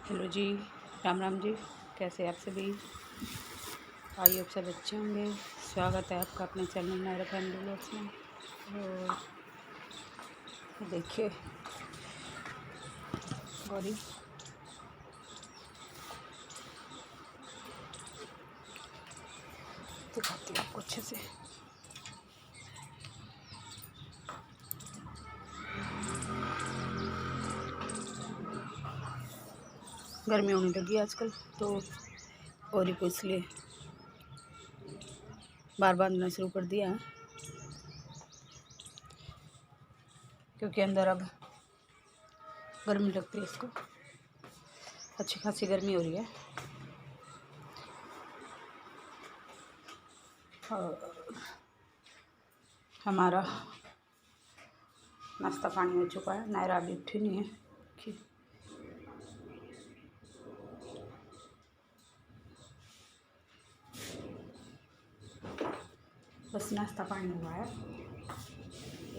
Hello जी, राम राम जी। कैसे आप सभी? आइए आप सब अच्छे होंगे। स्वागत है आपका अपने चैनल नायरा फैमिली व्लॉग्स में। और देखिए गौरी दिखाती हूँ आपको अच्छे से। गर्मी होने लगी आजकल, तो गौरी को इसलिए बार बांधना शुरू कर दिया है, क्योंकि अंदर अब गर्मी लगती है इसको। अच्छी खासी गर्मी हो रही है। और हमारा नाश्ता पानी हो चुका है। नायरा अभी उठी नहीं है कि बस नाश्ता पानी हुआ है।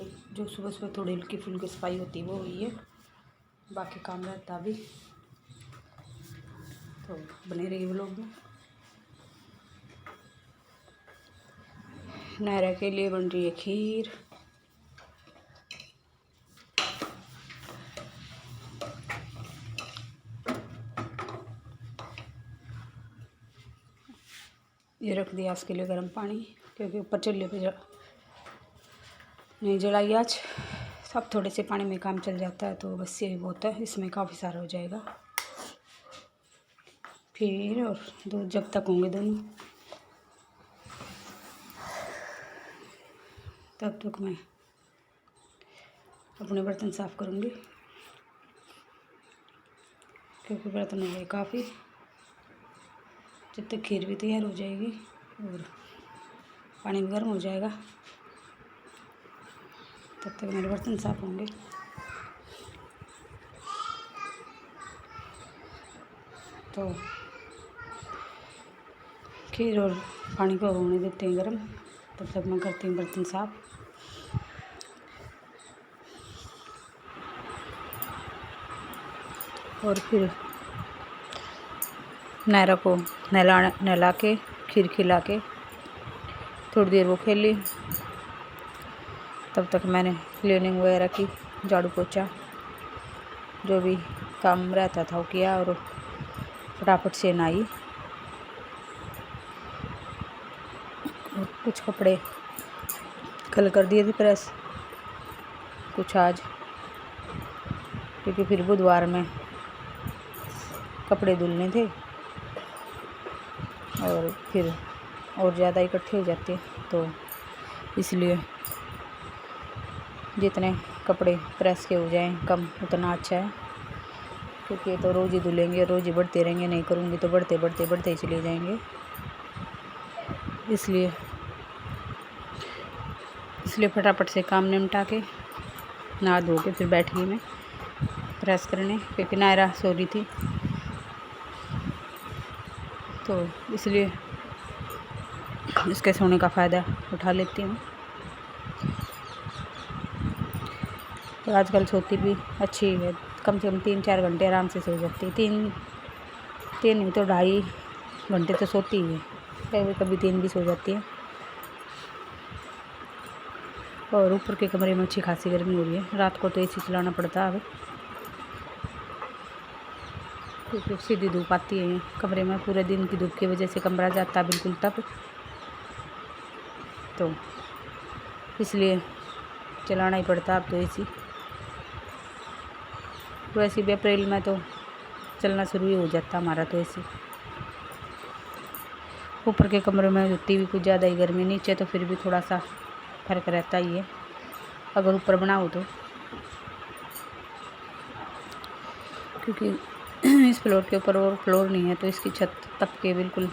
एक जो सुबह सुबह थोड़ी हल्की फुल्की सफाई होती है वो हुई है, बाकी काम रहता अभी। तो बने रहिए व्लॉग में। नायरा के लिए बन रही है खीर। ये रख दिया इसके लिए गर्म पानी, क्योंकि ऊपर चूल्हे पे नहीं जलाई आज। सब थोड़े से पानी में काम चल जाता है, तो बस यही बहुत है। इसमें काफ़ी सारा हो जाएगा। फिर और दूध जब तक होंगे दोनों, तब तक मैं अपने बर्तन साफ़ करूँगी, क्योंकि बर्तन हो गए काफ़ी। जब तक खीर भी तैयार हो जाएगी और पानी भी गर्म हो जाएगा, तब तक मेरे बर्तन साफ़ होंगे। तो खीर और पानी को होने देते हैं गर्म, तब तक मैं करती हूँ बर्तन साफ़। और फिर नायरा को नहला के खीर खिला के थोड़ी देर वो खेल ली। तब तक मैंने क्लीनिंग वगैरह की, झाड़ू पोछा जो भी काम रहता था वो किया, और फटाफट से नहाई। और कुछ कपड़े कल कर दिए थे प्रेस, कुछ आज, क्योंकि फिर बुधवार में कपड़े धुलने थे और फिर और ज़्यादा इकट्ठे हो जाते हैं। तो इसलिए जितने कपड़े प्रेस के हो जाएं कम, उतना अच्छा है, क्योंकि ये तो रोज़ ही धुलेंगे, रोज़ ही बढ़ते रहेंगे। नहीं करूँगी तो बढ़ते बढ़ते बढ़ते ही चले जाएंगे। इसलिए फटाफट से काम निपटा के नहा धो के फिर बैठ गई मैं प्रेस करने, क्योंकि नायरा सो रही थी। तो इसलिए इसके सोने का फ़ायदा उठा लेती हूँ। तो आजकल सोती भी अच्छी है, कम से कम 3-4 घंटे आराम से सो जाती है। तीन नहीं तो 2.5 घंटे तो सोती ही है, कभी कभी 3 भी सो जाती है। और ऊपर के कमरे में अच्छी खासी गर्मी हो रही है। रात को तो एसी चलाना पड़ता है अब, क्योंकि सीधी धूप आती है कमरे में। पूरे दिन की धूप की वजह से कमरा जाता है बिल्कुल तक, तो इसलिए चलाना ही पड़ता अब तो एसी। वैसे भी अप्रैल में तो चलना शुरू ही हो जाता हमारा तो एसी। ऊपर के कमरे में होती भी कुछ ज़्यादा ही गर्मी, नीचे तो फिर भी थोड़ा सा फर्क रहता ही है अगर ऊपर बनाओ तो, क्योंकि इस फ्लोर के ऊपर और फ्लोर नहीं है, तो इसकी छत तप के बिल्कुल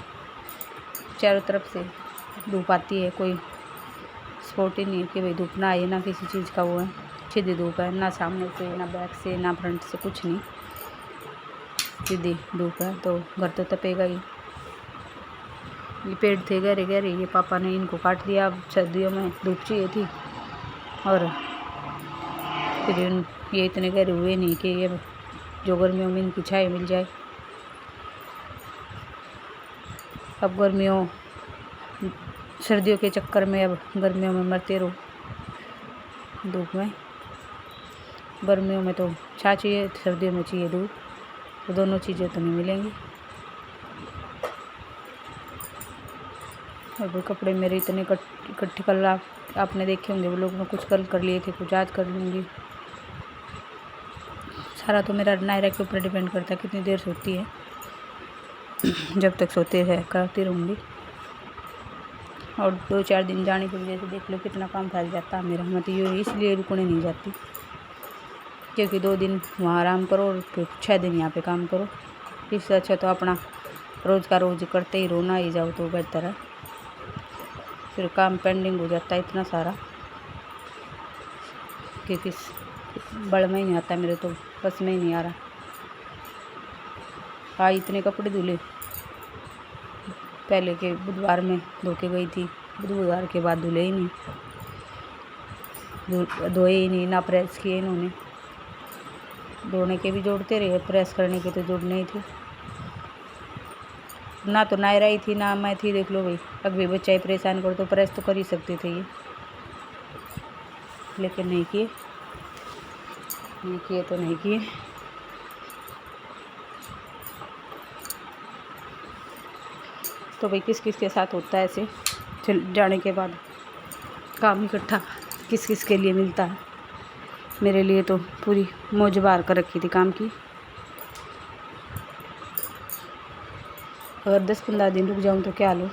चारों तरफ से धूप आती है। कोई स्पॉट ही नहीं है कि भाई धूप ना आए, ना किसी चीज़ का वो है। सीधी धूप है, ना सामने से, ना बैक से, ना फ्रंट से, कुछ नहीं, सीधी धूप है। तो घर तो तपेगा ही। ये पेड़ थे गहरे गहरे, ये पापा ने इनको काट दिया। अब सर्दियों में धूप चाहिए थी, और फिर ये इतने गहरे हुए नहीं कि ये जो गर्मियों में इनकी छाया मिल जाए। अब सर्दियों के चक्कर में अब गर्मियों में मरते रहो धूप में। गर्मियों में तो छाछ चाहिए, सर्दियों में चाहिए दूध, तो दोनों चीज़ें तो नहीं मिलेंगी। और कपड़े मेरे इतने इकट्ठे कल आपने देखे होंगे, वो लोग मैं कुछ कल कर लिए थे, कुछ आज कर लूँगी। सारा तो मेरा नायरा के ऊपर डिपेंड करता है कितनी देर सोती है। जब तक सोते हैं करती रहूँगी। और 2-4 दिन जाने की वजह से देख लो कितना काम फैल जाता है मेरा। मैं तो ये इसलिए रुकने नहीं जाती, क्योंकि 2 दिन वहाँ आराम करो और फिर 6 दिन यहाँ पे काम करो। इससे अच्छा तो अपना रोज़ का रोज़ करते ही रोना ही जाओ तो बेहतर है। फिर काम पेंडिंग हो जाता है इतना सारा कि किस बड़ में ही नहीं आता मेरे, तो बस में ही नहीं आ रहा। हाँ, इतने कपड़े धुले पहले के बुधवार में धो के गई थी, बुधवार के बाद धुले ही नहीं, धोए ही नहीं, ना प्रेस किए इन्होंने। धोने के भी जोड़ते रहे, प्रेस करने के तो जोड़ने ही थे। ना तो नायरा ही थी ना मैं थी, देख लो भाई। अभी बच्चा ही परेशान करो तो प्रेस तो कर ही सकते थे ये, लेकिन नहीं किए तो नहीं किए। तो भाई किस किस के साथ होता है ऐसे चल जाने के बाद काम इकट्ठा, किस किस के लिए मिलता है। मेरे लिए तो पूरी मौज बार कर रखी थी काम की। अगर 10-15 दिन रुक जाऊँ तो क्या हाल हो।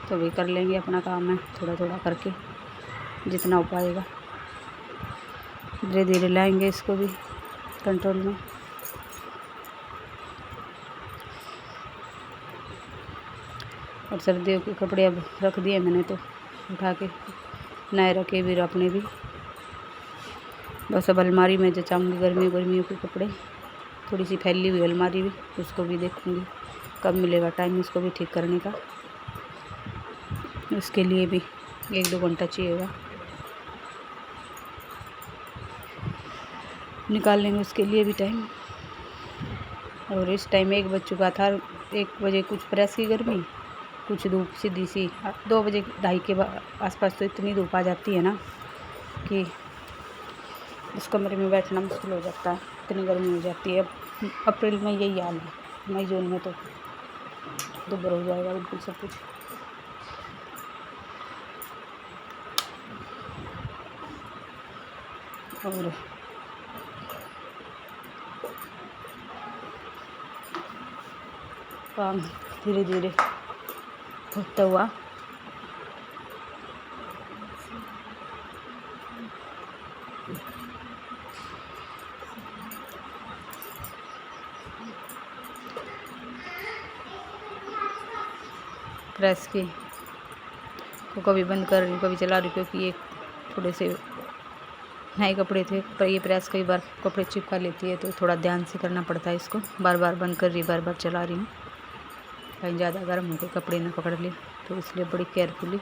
तो भी कर लेंगे अपना काम है, थोड़ा थोड़ा करके जितना हो पाएगा। धीरे धीरे लाएंगे इसको भी कंट्रोल में। और सर्दियों के कपड़े अब रख दिए मैंने, तो उठा के नए रखे भी अपने भी। बस अब अलमारी में जचाऊँगी गर्मियों के कपड़े। थोड़ी सी फैली हुई अलमारी भी, उसको भी देखूँगी कब मिलेगा टाइम उसको भी ठीक करने का। उसके लिए भी 1-2 घंटा चाहिएगा, निकाल लेंगे उसके लिए भी टाइम। और इस टाइम 1 बज चुका था, 1 बजे कुछ प्रेस की गर्मी, कुछ धूप सीधी सी 2 बजे 2:30 के आसपास तो इतनी धूप आ जाती है ना कि उस कमरे में बैठना मुश्किल हो जाता है, इतनी गर्मी हो जाती है। अब अप्रैल में यही हाल है, मई जून में तो दुबर हो जाएगा बिल्कुल सब कुछ। और काम धीरे धीरे होता हुआ प्रेस की को कभी बंद कर रही हूँ कभी चला रही हूँ, क्योंकि ये थोड़े से नए कपड़े थे, पर ये प्रेस कई बार कपड़े चिपका लेती है, तो थोड़ा ध्यान से करना पड़ता है इसको। बार बार बंद कर रही, बार बार चला रही हूँ, कहीं ज़्यादा गर्म होकर कपड़े ना पकड़ ले, तो इसलिए बड़ी केयरफुली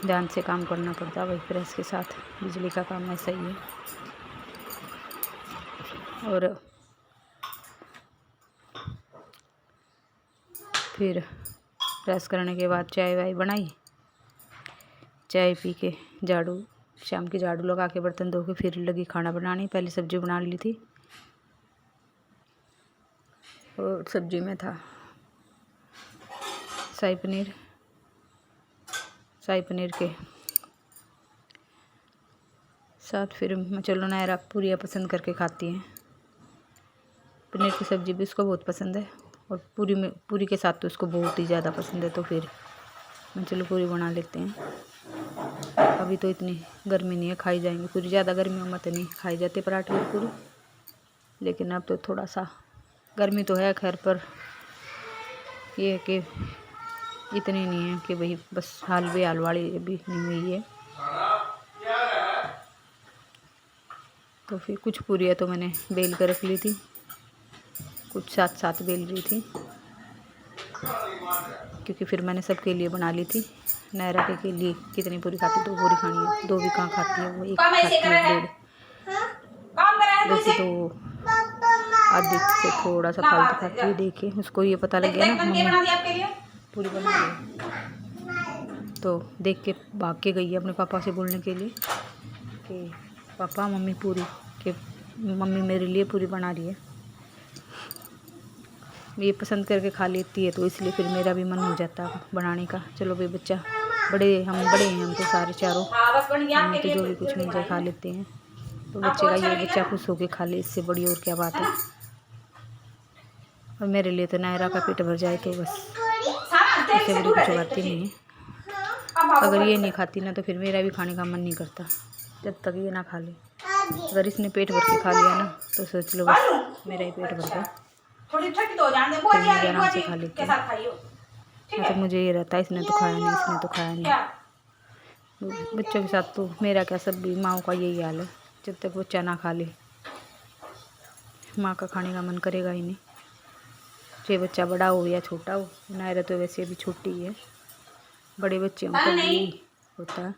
ध्यान से काम करना पड़ता है भाई प्रेस के साथ। बिजली का काम ऐसा ही है। और फिर प्रेस करने के बाद चाय वाय बनाई, चाय पी के झाड़ू, शाम की झाड़ू लगा के बर्तन धो के फिर लगी खाना बनाने। पहले सब्जी बना ली थी, और सब्जी में था शाही पनीर के साथ। फिर मैं चलो नायरा पूरियाँ पसंद करके खाती हैं, पनीर की सब्ज़ी भी उसको बहुत पसंद है, और पूरी के साथ तो उसको बहुत ही ज़्यादा पसंद है। तो फिर मैं चलो पूरी बना लेते हैं। अभी तो इतनी गर्मी नहीं है, खाई जाएंगी पूरी। ज़्यादा गर्मी में मत नहीं खाई जाते पराठे और पूरी, लेकिन अब तो थोड़ा सा गर्मी तो है खैर, पर ये है कि इतनी नहीं है कि भाई बस हाल बेहाल वाली भी नहीं हुई है। तो फिर कुछ पूरियाँ तो मैंने बेल कर रख ली थी, कुछ साथ साथ बेल रही थी। क्योंकि फिर मैंने सबके लिए बना ली थी। नायरा के लिए कितनी पूरी खाती, 2 पूरी खानी है, 2 भी कहाँ खाती है वो, 1 खाती है, 1.5 रोटी तो आधी से थोड़ा सा फालतू खाती है। देखिए उसको ये पता लग गया ना मम्मी पूरी बना रही, तो देख के भाग के गई है अपने पापा से बोलने के लिए कि पापा मम्मी पूरी, कि मम्मी मेरे लिए पूरी बना रही है। ये पसंद करके खा लेती है तो इसलिए फिर मेरा भी मन हो जाता है बनाने का। चलो भाई बच्चा हम बड़े हैं, हम तो सारे चारों, हम तो जो भी कुछ मिल जाए खा लेते हैं। तो बच्चे का ये बच्चा खुश होके खा ले, इससे बड़ी और क्या बात है। और मेरे लिए तो नायरा का पेट भर जाए तो बस, इससे बड़ी कुछ बात ही नहीं है। अगर ये नहीं खाती ना तो फिर मेरा भी खाने का मन नहीं करता जब तक ये ना खा ले। अगर इसने पेट भर के खा लिया ना तो सोच लो बस मेरा ही पेट भर गया, फिर मुझे आराम से खा लेती है। तो मुझे ये रहता है इसने तो खाया नहीं, इसने तो खाया नहीं। बच्चों के साथ तो मेरा क्या, सब भी माओ का यही हाल है। जब तक बच्चा ना खा ले माँ का खाने का मन करेगा ही नहीं, चाहे बच्चा बड़ा हो या छोटा हो। नायरा तो वैसे अभी छोटी है, बड़े बच्चे हों तब यही होता है।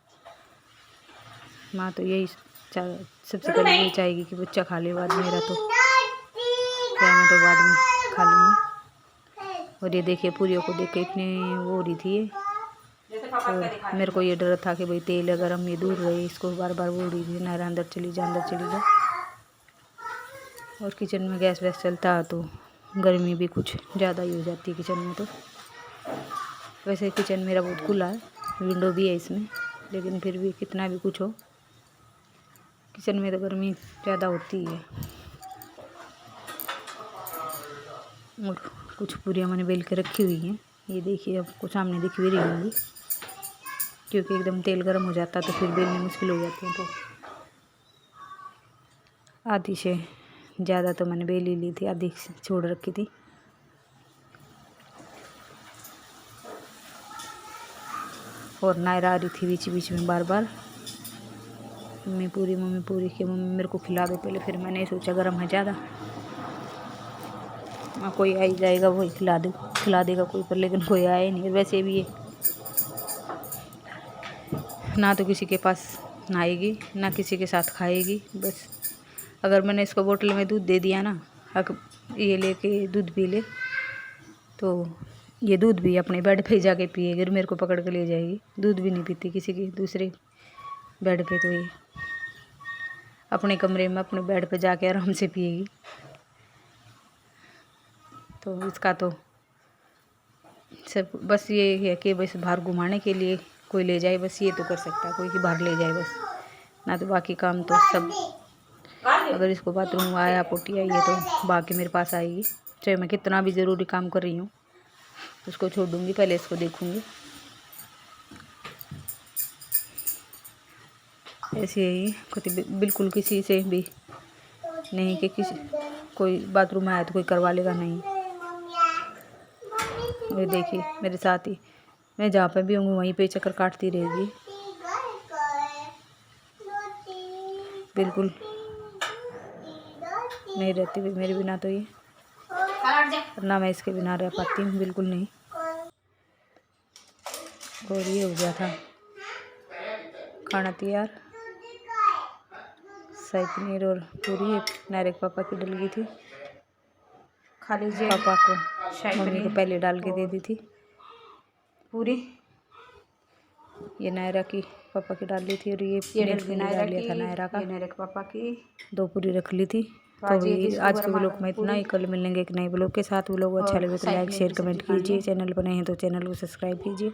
माँ तो यही सबसे पहले यही चाहेगी कि बच्चा खा ले, बाद मेरा तो क्या, मैं तो बाद में खा लूँगी। और ये देखिए पूरियों को देख के इतनी वो हो रही थी ये, और मेरे को ये डर था कि भाई तेल अगर हम ये दूर रहे, इसको बार बार बोल रही थी नायरा अंदर चली जा, अंदर चली जा। और किचन में गैस वैस चलता है तो गर्मी भी कुछ ज़्यादा ही हो जाती है किचन में। तो वैसे किचन मेरा बहुत खुला है, विंडो भी है इसमें, लेकिन फिर भी कितना भी कुछ हो किचन में तो गर्मी ज़्यादा होती है। और कुछ पूरियाँ मैंने बेल के रखी हुई हैं, ये देखिए आपको सामने दिख भी रही होंगी, क्योंकि एकदम तेल गर्म हो जाता है तो फिर बेलनी मुश्किल हो जाती है। तो आधी से ज़्यादा तो मैंने बेल ही ली थी, आधी छोड़ रखी थी। और नायरा आ रही थी बीच बीच में बार बार, मम्मी पूरी कि मम्मी मेरे को खिला दो पहले। फिर मैंने सोचा गर्म है ज़्यादा, कोई आ ही जाएगा वही खिला देगा कोई, पर लेकिन कोई आया ही नहीं। वैसे भी ये ना तो किसी के पास नहाएगी ना किसी के साथ खाएगी। बस अगर मैंने इसको बोतल में दूध दे दिया ना, ये लेके दूध पी ले, तो ये दूध भी अपने बेड पे जाके पिएगी और मेरे को पकड़ के ले जाएगी। दूध भी नहीं पीती किसी की दूसरे बेड पे, तो ये अपने कमरे में अपने बेड पे जाके आराम से पिएगी। तो इसका तो सब बस ये है कि बस बाहर घुमाने के लिए कोई ले जाए, बस ये तो कर सकता है कोई कि बाहर ले जाए बस, ना तो बाकी काम तो सब। अगर इसको बाथरूम आया पोटी आई है तो बाकी मेरे पास आएगी, चाहे मैं कितना भी ज़रूरी काम कर रही हूँ उसको छोड़ दूँगी, पहले इसको देखूँगी। ऐसे ही खुद बिल्कुल किसी से भी नहीं कि किसी कोई बाथरूम आया तो कोई करवा लेगा, नहीं। ये देखिए मेरे साथ ही मैं जहाँ पे भी होंगी वहीं पे चक्कर काटती रहेगी, बिल्कुल नहीं रहती हुई मेरे बिना तो ये, ना मैं इसके बिना रह पाती हूँ, बिल्कुल नहीं। और ये हो गया था खाना तैयार, शाही पनीर और पूरी नायरा के पापा की डल गई थी, खा लीजिए। पापा को मम्मी को पहले डाल के दे दी थी पूरी, ये नायरा की पापा की डाल ली थी, और ये डाल लिया था नायरा का, नायरा के पापा की 2 पूरी रख ली थी। तो आज के व्लॉग में इतना ही, कल मिलेंगे एक नए व्लॉग के साथ। व्लॉग अच्छा लगे तो लाइक शेयर कमेंट कीजिए, चैनल पर नए हैं तो चैनल को सब्सक्राइब कीजिए।